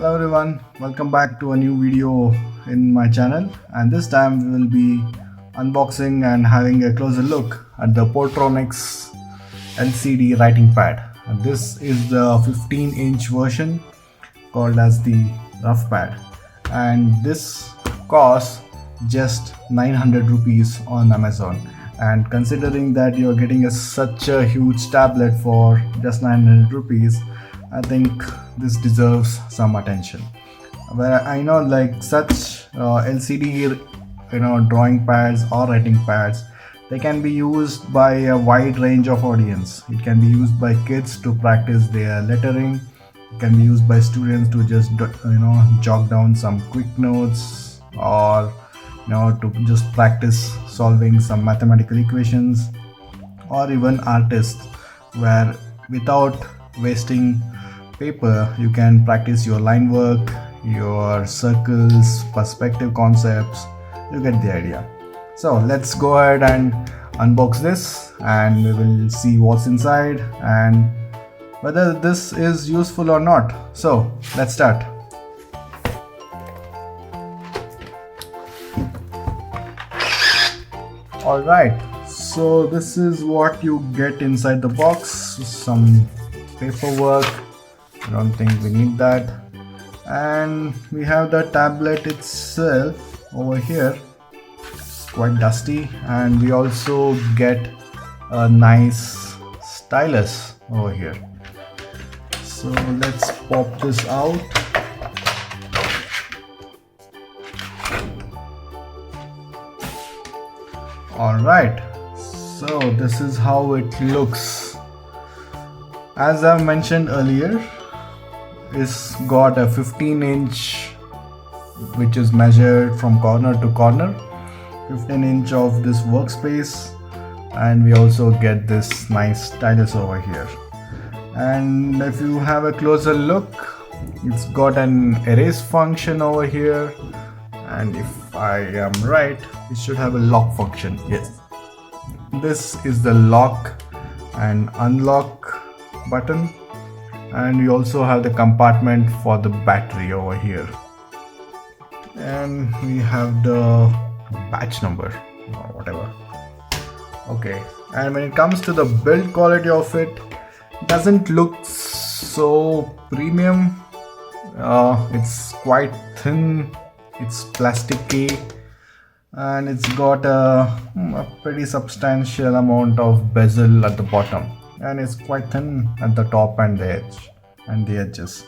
Hello everyone, welcome back to a new video in my channel, and this time we will be unboxing and having a closer look at the Portronics LCD writing pad. And this is the 15-inch version called as the Ruffpad, and this costs just 900 rupees on Amazon. And considering that you're getting such a huge tablet for just 900 rupees, I think this deserves some attention. Where I know like such LCD drawing pads or writing pads, they can be used by a wide range of audience. It can be used by kids to practice their lettering. It can be used by students to just jot down some quick notes, or to just practice solving some mathematical equations, or even artists where without wasting paper you can practice your line work, your circles, perspective concepts. You get the idea. So let's go ahead and unbox this, and we will see what's inside and whether this is useful or not. So let's start. Alright, so this is what you get inside the box. Some paperwork, I don't think we need that. And we have the tablet itself over here. It's quite dusty, and we also get a nice stylus over here. So let's pop this out. Alright, so this is how it looks. As I mentioned earlier, it's got a 15-inch, which is measured from corner to corner, 15-inch of this workspace, and we also get this nice stylus over here. And if you have a closer look, it's got an erase function over here, and if I am right, it should have a lock function. Yes, this is the lock and unlock button, and we also have the compartment for the battery over here, and we have the batch number or whatever. Okay, and when it comes to the build quality of it, doesn't look so premium. It's quite thin, it's plasticky, and it's got a pretty substantial amount of bezel at the bottom, and it's quite thin at the top and the edges.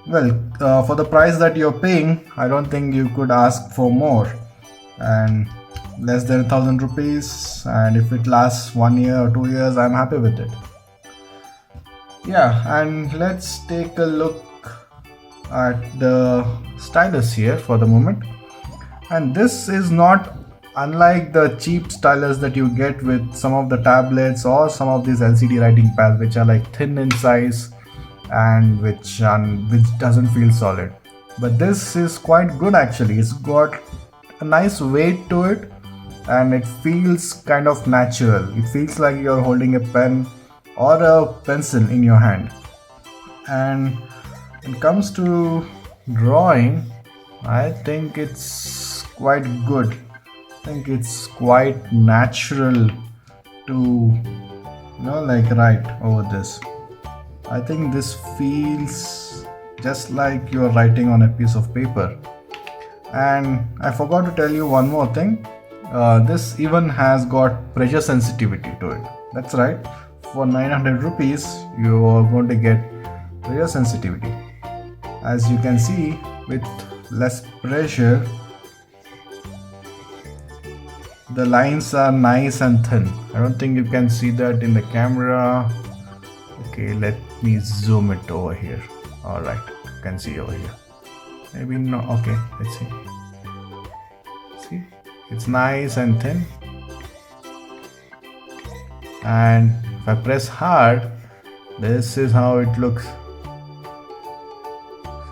Well, for the price that you're paying, I don't think you could ask for more, and less than 1,000 rupees, and if it lasts 1 year or 2 years, I'm happy with it. Yeah, and let's take a look at the stylus here for the moment. And this is not unlike the cheap stylus that you get with some of the tablets or some of these LCD writing pads, which are like thin in size and which doesn't feel solid. But this is quite good actually. It's got a nice weight to it, and it feels kind of natural. It feels like you're holding a pen or a pencil in your hand. And when it comes to drawing, I think it's quite good. I think it's quite natural to write over this. I think this feels just like you're writing on a piece of paper. And I forgot to tell you one more thing. This even has got pressure sensitivity to it. That's right, for 900 rupees you are going to get pressure sensitivity. As you can see, with less pressure, the lines are nice and thin. I don't think you can see that in the camera. Okay, let me zoom it over here. Alright, you can see over here. Maybe no. Okay, let's see. See, it's nice and thin, and if I press hard, this is how it looks.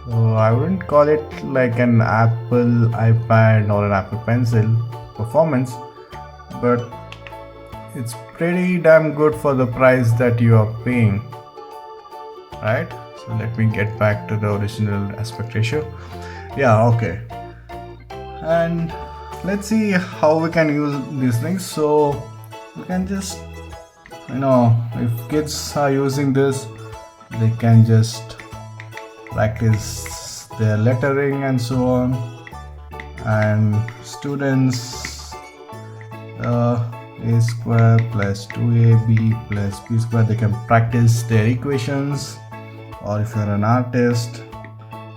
So I wouldn't call it like an Apple iPad or an Apple Pencil performance, but it's pretty damn good for the price that you are paying, right? So let me get back to the original aspect ratio. Yeah, okay. And let's see how we can use these things. So we can just, if kids are using this, they can just practice their lettering and so on. And students, a square plus 2ab plus b square, they can practice their equations. Or if you're an artist,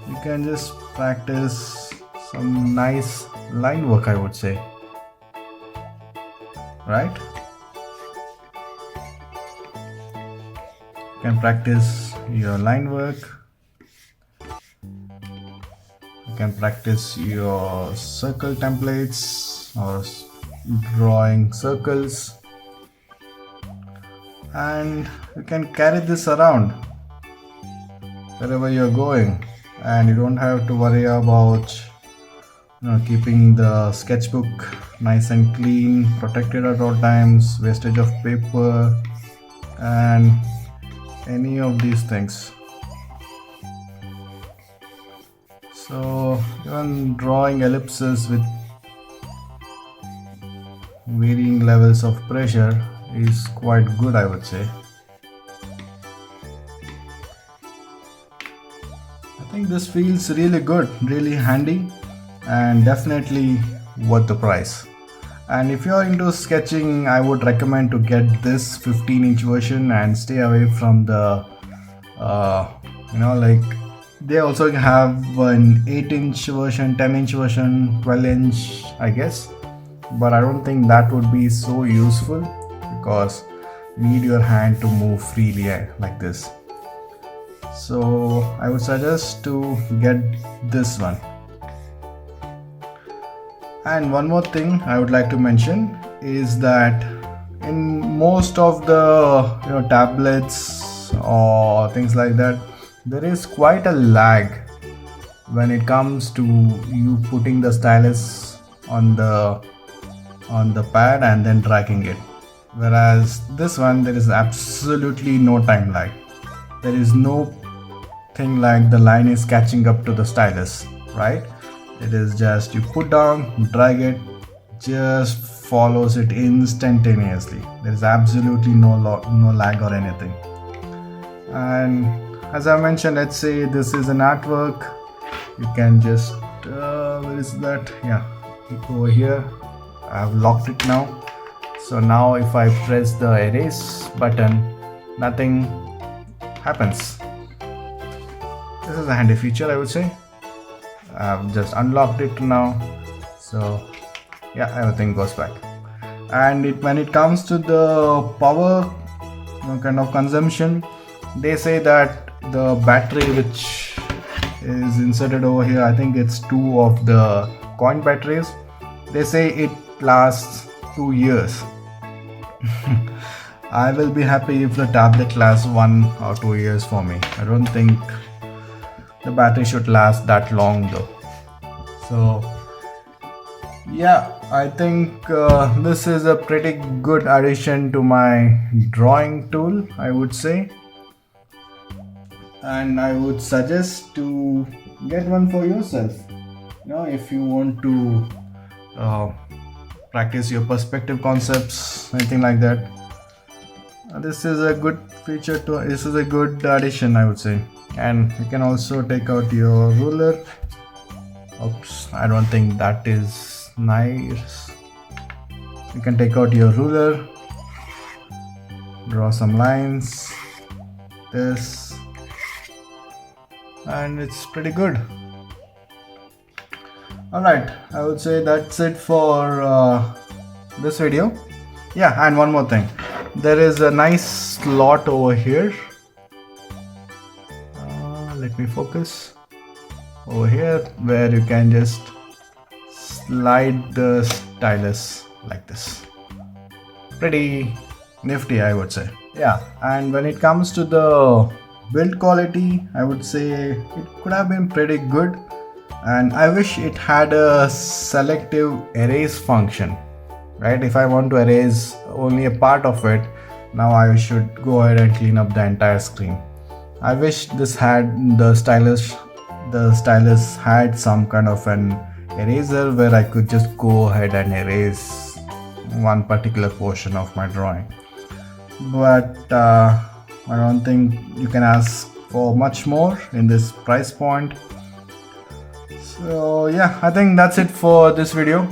you can just practice some nice line work, I would say, right? You can practice your line work, you can practice your circle templates or drawing circles, and you can carry this around wherever you're going, and you don't have to worry about keeping the sketchbook nice and clean, protected at all times, wastage of paper and any of these things. So even drawing ellipses with varying levels of pressure is quite good, I would say. I think this feels really good, really handy, and definitely worth the price. And if you're into sketching, I would recommend to get this 15-inch version and stay away from the like they also have an 8-inch version, 10-inch version, 12-inch, I guess, but I don't think that would be so useful because you need your hand to move freely like this. So I would suggest to get this one. And one more thing I would like to mention is that in most of the tablets or things like that, there is quite a lag when it comes to you putting the stylus on the pad and then dragging it. Whereas this one, there is absolutely no time lag. There is no thing like the line is catching up to the stylus, right? It is just you put down, drag it, just follows it instantaneously. There is absolutely no lag or anything. And as I mentioned, let's say this is an artwork, you can just where is that? Yeah, over here. I have locked it now. So now if I press the erase button, nothing happens. This is a handy feature, I would say. I've just unlocked it now, so yeah, everything goes back. And when it comes to the power kind of consumption, they say that the battery which is inserted over here, I think it's 2 of the coin batteries, they say it lasts 2 years. I will be happy if the tablet lasts 1 or 2 years for me. I don't think the battery should last that long though. So yeah, I think this is a pretty good addition to my drawing tool, I would say, and I would suggest to get one for yourself. If you want to practice your perspective concepts, anything like that, this is a good feature this is a good addition, I would say. And you can also take out your ruler. Oops, I don't think that is nice. You can take out your ruler, draw some lines, this, and it's pretty good. Alright, I would say that's it for this video. Yeah, and one more thing, there is a nice slot over here. Let me focus over here, where you can just slide the stylus like this. Pretty nifty, I would say. Yeah, and when it comes to the build quality, I would say it could have been pretty good, and I wish it had a selective erase function, right? If I want to erase only a part of it, now I should go ahead and clean up the entire screen. I wish this had the stylus had some kind of an eraser where I could just go ahead and erase one particular portion of my drawing, but I don't think you can ask for much more in this price point. So yeah, I think that's it for this video.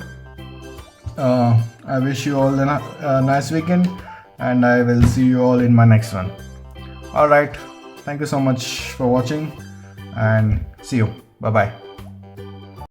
I wish you all a nice weekend, and I will see you all in my next one. Alright, thank you so much for watching, and see you. Bye bye.